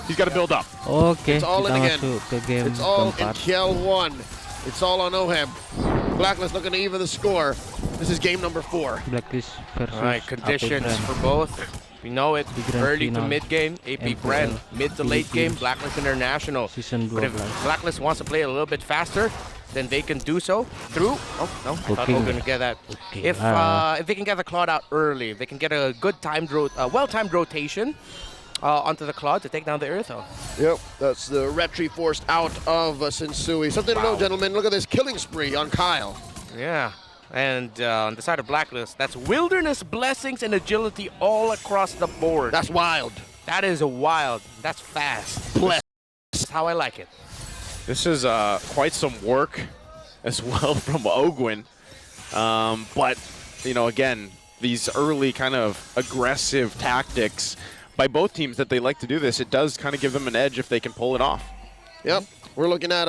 He's got to build up. Okay, It's all in kita again. masuk ke game It's all in keempat. Kiel 1. It's all on Oheb. Blacklist looking to even the score. This is game number 4. Blacklist versus All right, conditions Apbr. for both. We know it. The grand Early to final. mid game, AP MPL. Brand. Mid to late game, Philippines. Blacklist International. Season But if 12. Blacklist wants to play a little bit faster, then they can do so through. Oh no, I thought we were gonna get that. Okay. If they can get the Claude out early, they can get a good well-timed rotation onto the Claude to take down the Eartho. Yep, that's the retry forced out of Sensui. Something to know, gentlemen. Look at this killing spree on Kyle. Yeah. And on the side of Blacklist, that's wilderness, blessings, and agility all across the board. That's wild. That is wild. That's fast. Bless. That's how I like it. This is quite some work as well from Ogwin. But, you know, again, these early kind of aggressive tactics by both teams that they like to do this, it does kind of give them an edge if they can pull it off. Yep, we're looking at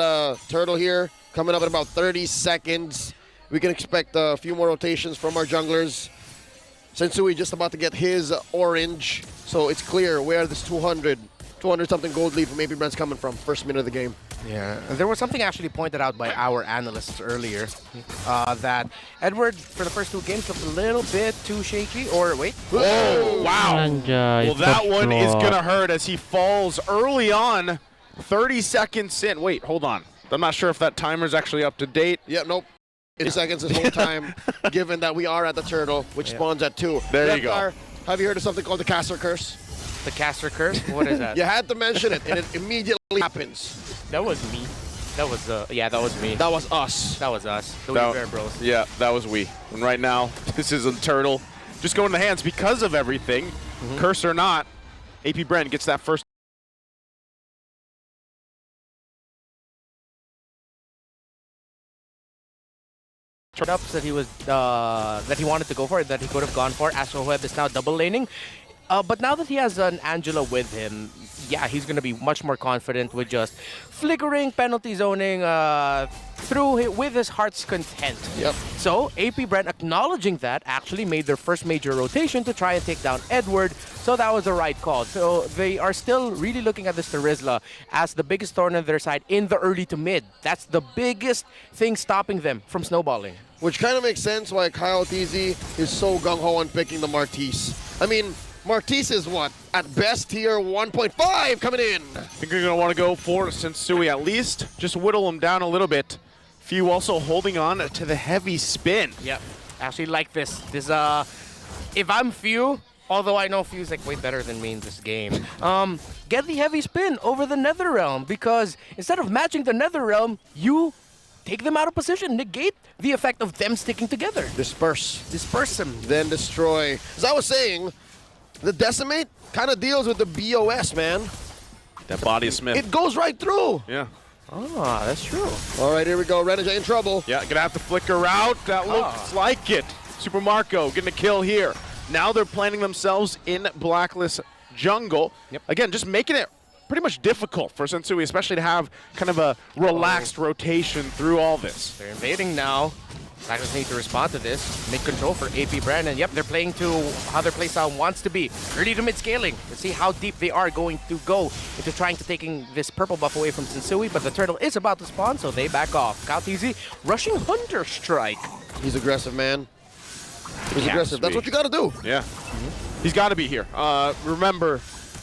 Turtle here coming up in about 30 seconds. We can expect a few more rotations from our junglers. Sensui just about to get his orange, so it's clear where this 200 something gold lead from AP Brand's coming from. First minute of the game. Yeah, there was something actually pointed out by our analysts earlier that Edward, for the first 2 games, looked a little bit too shaky. Or wait. Oh, wow. Anjay, Well, that top one is floor. going to hurt as he falls early on, 30 seconds in. Wait, hold on. I'm not sure if that timer's actually up to date. Yep, nope. 80 seconds this whole time, given that we are at the Turtle, which spawns at 2. There you go. Have you heard of something called the Caster Curse? The caster curse? What is that? You had to mention it, and it immediately happens. That was me. That was, yeah, that was me. That was us. That was us. The That- Wee Bear Bros. Yeah, that was we. And right now, this is a Turtle. Just going in the hands because of everything. Curse or not, AP Brand gets that first. Ups that he was that he wanted to go for, that he could have gone for. Astroweb is now double laning, but now that he has an Angela with him, yeah, he's gonna be much more confident with just flickering, penalty zoning with his heart's content. Yep. So AP Brand, acknowledging that, actually made their first major rotation to try and take down Edward. So that was the right call. So they are still really looking at this Terizla as the biggest thorn on their side in the early to mid. That's the biggest thing stopping them from snowballing. Which kind of makes sense why Kyle TZ is so gung-ho on picking the Martise. I mean, Martise is what? At best, tier 1.5 coming in. I think you're going to want to go for Sensui at least. Just whittle him down a little bit. Few also holding on to the heavy spin. Yeah, actually like this. If I'm Few, although I know Few's like way better than me in this game, get the heavy spin over the Nether Realm, because instead of matching the Nether Realm, you take them out of position, negate the effect of them sticking together. Disperse. Disperse them. Then destroy. As I was saying, the Decimate kind of deals with the BOS, man. That body of Smith. It goes right through. Yeah. Ah, that's true. All right, here we go. Renegade in trouble. Yeah, gonna have to flicker out. That looks like it. Super Marco getting a kill here. Now they're planting themselves in Blacklist jungle. Yep. Again, just making it pretty much difficult for Sensui, especially to have kind of a relaxed rotation through all this. They're invading now. Blacklist need to respond to this. Make control for AP Brand, and yep, they're playing to how their playstyle wants to be. Early to mid scaling. Let's see how deep they are going to go into trying to taking this purple buff away from Sensui, but the turtle is about to spawn, so they back off. Kyle TZ rushing Hunter Strike. He's aggressive, man. He's Has aggressive. to That's be. what you got to do. Yeah. He's got to be here. Remember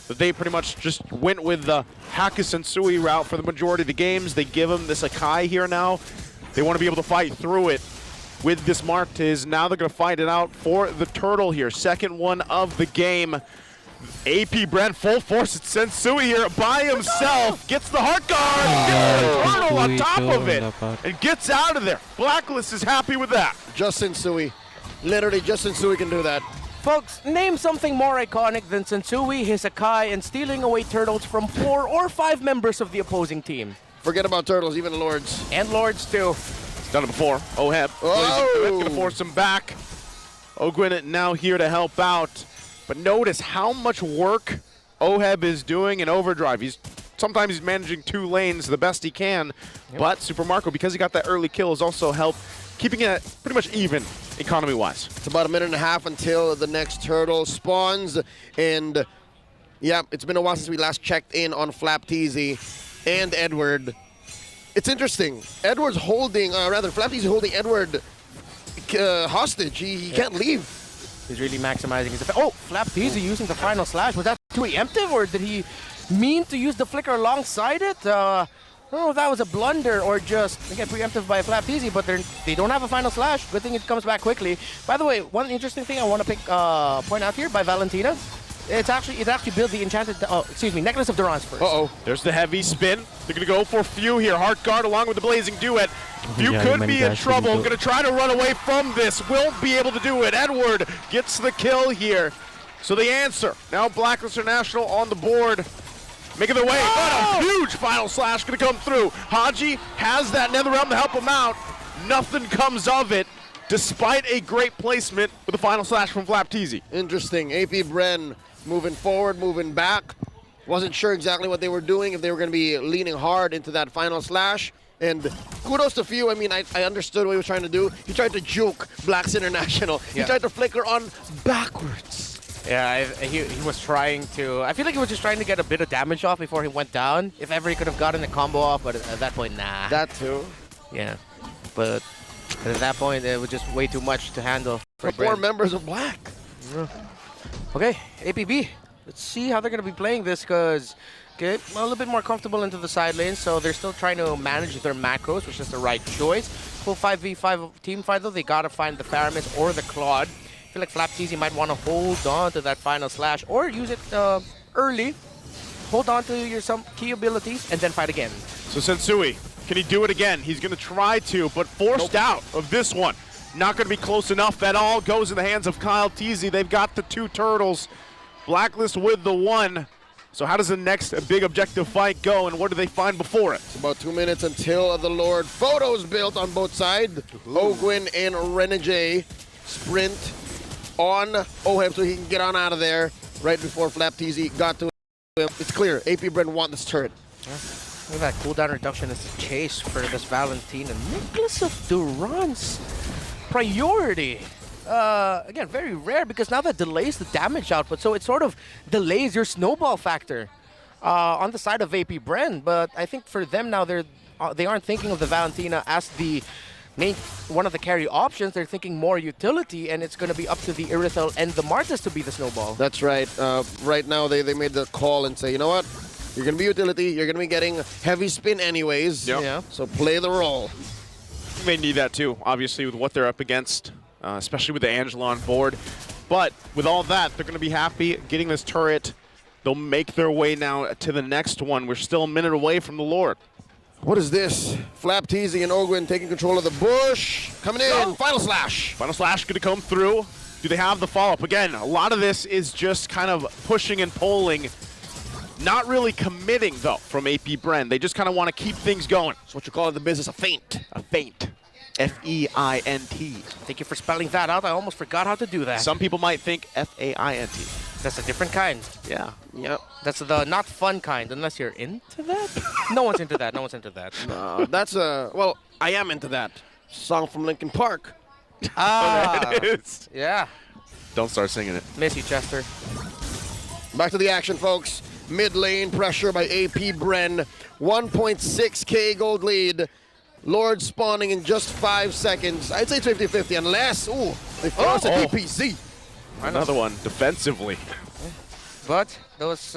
that they pretty much just went with the Haka Sensui route for the majority of the games. They give him this Akai here now. They want to be able to fight through it with this Martiz. Now they're going to fight it out for the Turtle here. Second one of the game. AP Brand full force. It's Sensui here by himself. Gets the heart guard. Gets the Turtle on top of it. And gets out of there. Blacklist is happy with that. Just Sensui. Literally, just Sensui can do that. Folks, name something more iconic than Sensui, his Akai, and stealing away turtles from 4 or 5 members of the opposing team. Forget about turtles, even Lords. And Lords too. Done it before. Oheb. Oh! Gonna force him back. Ogwin now here to help out. But notice how much work Oheb is doing in Overdrive. Sometimes he's managing 2 lanes the best he can. Yep. But Super Marco, because he got that early kill, has also helped keeping it pretty much even economy-wise. It's about a minute and a half until the next turtle spawns, and Yeah, it's been a while since we last checked in on FlapTZ and Edward. It's interesting. Edward's holding, FlapTZ holding Edward hostage. He can't leave. He's really maximizing his effect. Oh, FlapTZ using the final slash. Was that preemptive, or did he mean to use the flicker alongside it? Oh, that was a blunder, or just, again, preemptive by FlapTZ, but they don't have a final slash. Good thing it comes back quickly. By the way, one interesting thing I want to point out here by Valentina, it actually builds the enchanted, Necklace of Durance first. Uh-oh. There's the heavy spin. They're going to go for Few here. Heart Guard along with the Blazing Duet. Few could be in trouble. Going to try to run away from this. Won't be able to do it. Edward gets the kill here. So the answer, now Blacklist International on the board. Making their way, but a huge final slash going to come through. Haji has that Netherrealm to help him out. Nothing comes of it, despite a great placement with the final slash from FlapTZ. Interesting. Apbr moving forward, moving back. Wasn't sure exactly what they were doing, if they were going to be leaning hard into that final slash. And kudos to Few. I mean, I understood what he was trying to do. He tried to juke Blacks International. Yeah. He tried to flicker on backwards. Yeah, he was trying to, I feel like he was just trying to get a bit of damage off before he went down. If ever he could have gotten a combo off, but at that point, nah. That too. Yeah, but at that point, it was just way too much to handle. For 4 members of Black. Okay, APB. Let's see how they're going to be playing this, because a little bit more comfortable into the side lane, so they're still trying to manage their macros, which is the right choice. Full 5v5 team fight, though, they got to find the Faramis or the Claude. I feel like FlapTZ might want to hold on to that final slash, or use it early, hold on to your some key abilities, and then fight again. So Sensui, can he do it again? He's going to try to, but forced out of this one. Not going to be close enough at all. Goes in the hands of Kyle TZ. They've got the 2 turtles. Blacklist with the 1. So how does the next big objective fight go, and what do they find before it? It's about 2 minutes until the Lord. Photos built on both sides. Ogwin and Renegade sprint on Oheb so he can get on out of there right before FlapTZ got to him. It's clear, Apbr want this turret. Yeah. Look at that cooldown reduction as the chase for this Valentina. Necklace of Durance priority. Again, very rare, because now that delays the damage output, so it sort of delays your snowball factor on the side of Apbr. But I think for them now, they aren't thinking of the Valentina as the one of the carry options. They're thinking more utility, and it's going to be up to the Irithel and the Martis to be the snowball. That's right. Right now, they made the call and say, you know what? You're going to be utility. You're going to be getting heavy spin anyways. Yep. Yeah. So play the role. You may need that too, obviously, with what they're up against, especially with the Angela on board. But with all that, they're going to be happy getting this turret. They'll make their way now to the next one. We're still a minute away from the Lord. What is this? FlapTZ and Ogwin taking control of the bush. Coming in. Final slash. Final slash going to come through. Do they have the follow-up? Again, a lot of this is just kind of pushing and pulling. Not really committing, though, from Apbr. They just kind of want to keep things going. It's what you call in the business a feint. A feint. F-E-I-N-T. Thank you for spelling that out. I almost forgot how to do that. Some people might think F-A-I-N-T. That's a different kind. Yeah. Yep. That's the not fun kind, unless you're into that. No one's into that. No one's into that. That's well, I am into that. Song from Linkin Park. Ah, There it is. yeah. Don't start singing it. Miss you, Chester. Back to the action, folks. Mid lane pressure by Apbr. 1.6k gold lead. Lord spawning in just 5 seconds. I'd say it's 50-50 unless, they force a DPZ. Another one defensively. But those,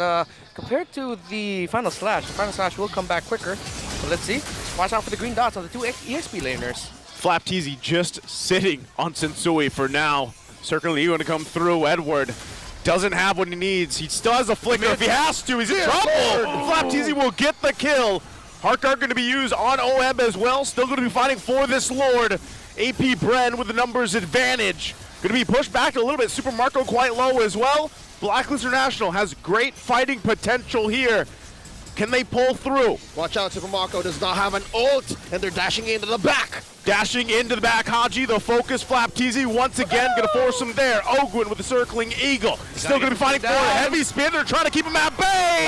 compared to the final slash will come back quicker. So let's see. Watch out for the green dots on the 2 EXP laners. FlapTZ just sitting on Sensui for now. Certainly going to come through. Edward doesn't have what he needs. He still has a flicker. If he has to, he's in trouble. FlapTZ will get the kill. Heart Guard going to be used on Oheb as well. Still going to be fighting for this Lord. Apbr with the numbers advantage. Going to be pushed back a little bit. Super Marco quite low as well. Blacklist International has great fighting potential here. Can they pull through? Watch out, Super Marco does not have an ult, and they're dashing into the back. Dashing into the back, Haji, the focus, FlapTZ once again, going to force him there. Ogwin with the circling eagle. Still going to be fighting for a heavy spin. They're trying to keep him at bay.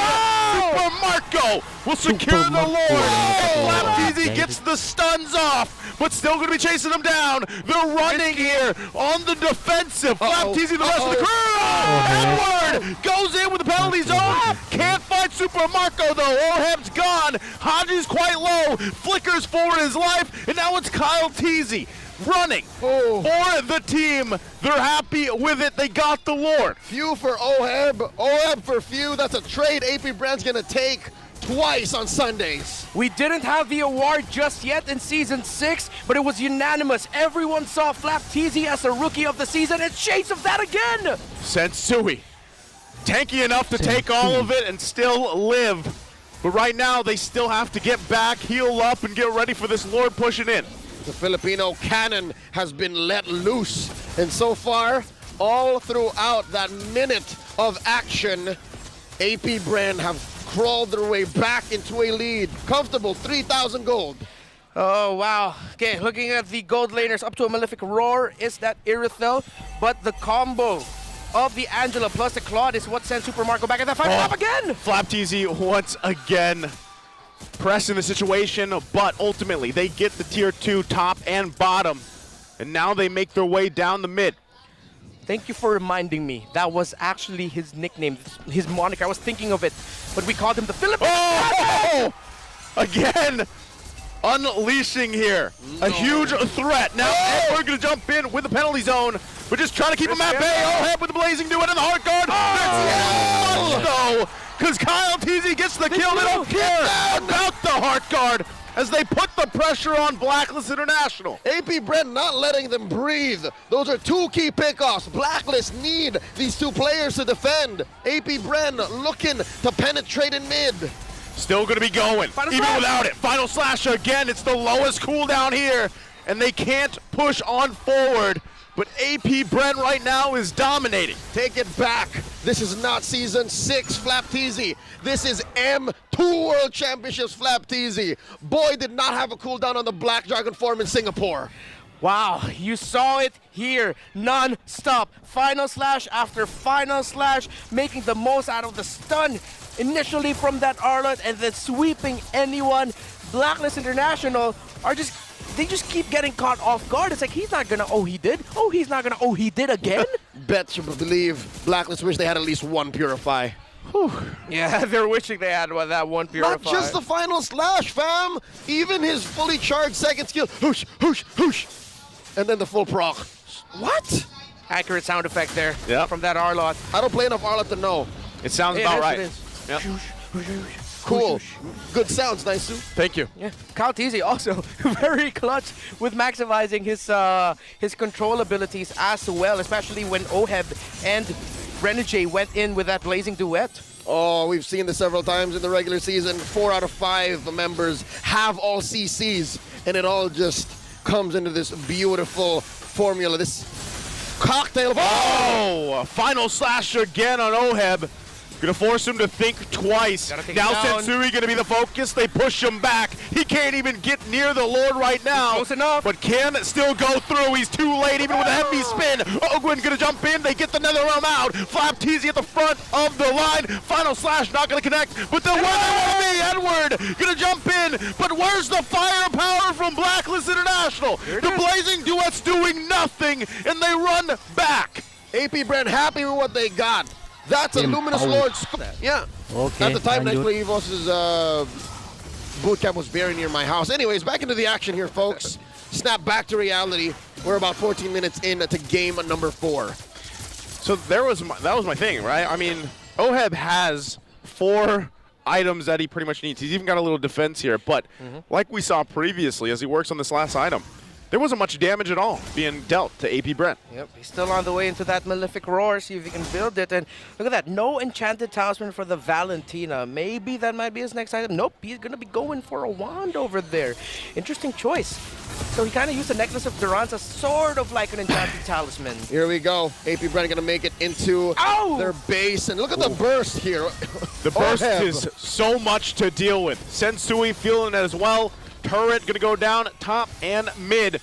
Super Marco Marco will secure the Lord. Flapteasy gets the stuns off, but still going to be chasing them down. They're running here on the defensive. Flapteasy, the rest of the crew. Edward goes in with the penalty zone. Can't find Super Marco though. Oheb's gone. Haji's quite low. Flickers forward his life, and now it's Kyle Teasy running for the team. They're happy with it. They got the Lord. Few for Oheb. Oheb for few. That's a trade AP Brand's going to take twice on Sundays. We didn't have the award just yet in Season 6, but it was unanimous. Everyone saw Flapteasy as a Rookie of the Season, and shades of that again! Sensui, tanky enough to take all of it and still live. But right now, they still have to get back, heal up, and get ready for this Lord pushing in. The Filipino cannon has been let loose. And so far, all throughout that minute of action, AP Brand have crawled their way back into a lead. Comfortable 3,000 gold. Oh, wow. Okay, looking at the gold laners up to a Malefic Roar is that Irithel, but the combo of the Angela plus the Claude is what sends Super Marco back at that fight. Flap again! Flapteasy once again pressing the situation, but ultimately they get the tier 2 top and bottom, and now they make their way down the mid. Thank you for reminding me. That was actually his nickname, his moniker. I was thinking of it, but we called him the Philippine. Oh! Again, unleashing here. A huge threat. Now we're going to jump in with the penalty zone. We're just trying to keep him at bay. Oheb with the blazing duet and the heart guard. That's much though, because Kyle Teasy gets the kill. They don't care about the heart guard as they put the pressure on Blacklist International. AP Brand not letting them breathe. Those are two key pickoffs. Blacklist need these two players to defend. AP Brand looking to penetrate in mid. Still going to be going, even without it. Final slash again. It's the lowest cooldown here, and they can't push on forward. But AP Brand right now is dominating. Take it back. This is not Season 6 Flapteasy. This is M2 World Championships Flapteasy. Boy did not have a cooldown on the Black Dragon form in Singapore. Wow, you saw it here, non-stop. Final slash after final slash, making the most out of the stun. Initially from that Arlot and then sweeping anyone. Blacklist International are they just keep getting caught off guard. It's like, he's not gonna, oh, he did? Oh, he's not gonna, oh, he did again? Bet you believe Blacklist wish they had at least one Purify. Whew. Yeah, they're wishing they had that one Purify. Not just the final slash, fam. Even his fully charged second skill. Whoosh, whoosh, whoosh. And then the full proc. What? Accurate sound effect there Yep. from that Arlot. I don't play enough Arlot to know. It sounds about right. It is. Yep. Cool. Good sounds, nice Sue. Thank you. Yeah, Kyle Teasy also very clutch with maximizing his control abilities as well, especially when Oheb and Renegade went in with that blazing duet. Oh, we've seen this several times in the regular season. 4 out of 5 members have all CCs, and it all just comes into this beautiful formula, this cocktail of... Oh, final slash again on Oheb. Gonna force him to think twice. Now Sensui gonna be the focus. They push him back. He can't even get near the Lord right now. Close enough. But can still go through. He's too late even with a heavy spin. Ogwin gonna jump in. They get the nether realm out. Flapteasy at the front of the line. Final slash not gonna connect. But then where they want to be, Edward gonna jump in. But where's the firepower from Blacklist International? The blazing duet's doing nothing, and they run back. AP Brand happy with what they got. That's a Luminous Lord. Yeah. Okay. At the time, Night Play Evos' boot camp was very near my house. Anyways, back into the action here, folks. Snap back to reality. We're about 14 minutes into game number 4. So that was my thing, right? I mean, Oheb has 4 items that he pretty much needs. He's even got a little defense here, but like we saw previously as he works on this last item, there wasn't much damage at all being dealt to AP Brent. Yep, he's still on the way into that Malefic Roar, see if he can build it. And look at that, no Enchanted Talisman for the Valentina. Maybe that might be his next item. Nope, he's going to be going for a wand over there. Interesting choice. So he kind of used the Necklace of Durance as sort of like an Enchanted Talisman. Here we go. AP Brent going to make it into their base. And look at the burst here. The burst is so much to deal with. Sensui feeling it as well. Turret going to go down top and mid.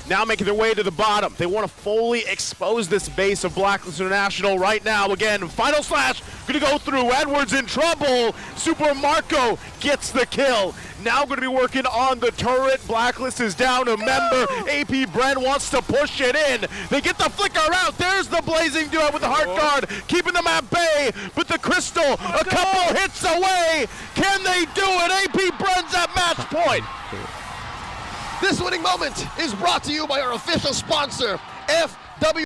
now making their way to the bottom. They want to fully expose this base of Blacklist International right now. Again, final slash, gonna go through. Edwards in trouble. Super Marco gets the kill. Now going to be working on the turret. Blacklist is down a member. AP Bren wants to push it in. They get the flicker out. There's the Blazing Duet with the Heart Guard, keeping them at bay. But the Crystal, a couple hits away. Can they do it? AP Bren's at match point. This winning moment is brought to you by our official sponsor, FW.